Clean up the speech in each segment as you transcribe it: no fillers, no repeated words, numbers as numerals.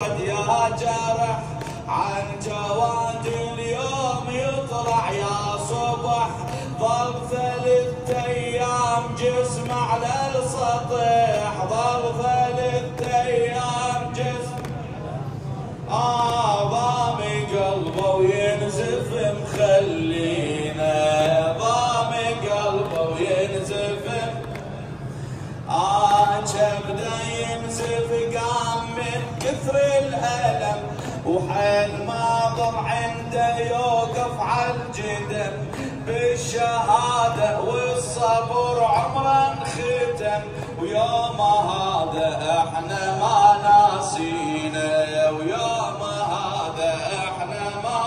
يا جرح عن جواد اليوم يطلع يا صبح، ظل 3 أيام جسم على السطح، ظل 3 أيام جسم ضامي قلبه وينزف مخلينا، ضامي قلبه وينزف كبده ينزف قام من كثر الألم، وحين ما ضر عنده يوقف عالجدم، بالشهادة والصبر عمره ختم، ويوم هذا احنا ما ناسينا، ويوم هذا احنا ما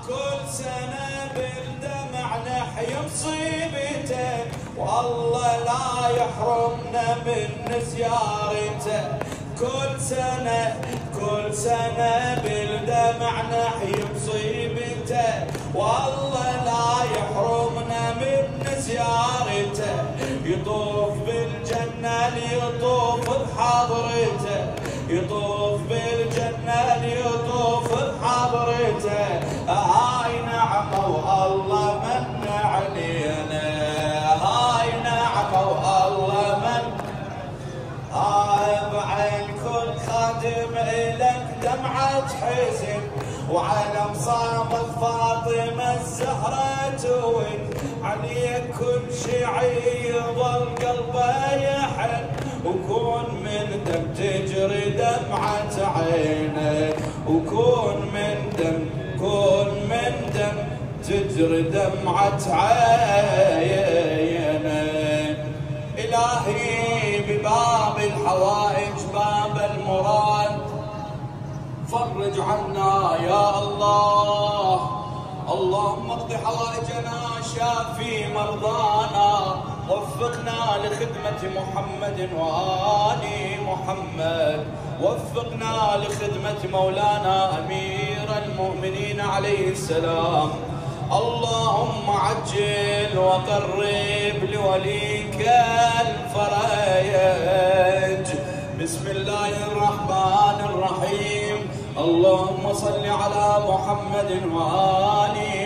كل سنة بالدمع نحيي مصيبته، والله لا يحرمنا من زيارته، كل سنة بالدمع نحيي مصيبته، والله لا يحرمنا من زيارته، يطوف بالجنة ليطوف بحضرته، يطوف بالجنة ليطوف بحضرته، هاي نعمة والله من علينا، هاي نعمة والله من بعين كل خادم إلك دمعة حزن، وعلى مصابك فاطمة الزهرة توين، عليك كل شيء يظل قلبه يحن، وكون من دم تجري دمعة عينه، وكون من دم تجري دمعة عينه. إلهي بباب الحوائج باب المراد، فرج عنا يا الله، اللهم اقض حوائجنا، شافي مرضانا، وفقنا لخدمة محمد وآل محمد، وفقنا لخدمة مولانا أمير المؤمنين عليه السلام. اللهم عجل وقرب لوليك الفرج. بسم الله الرحمن الرحيم، اللهم صل على محمد وآله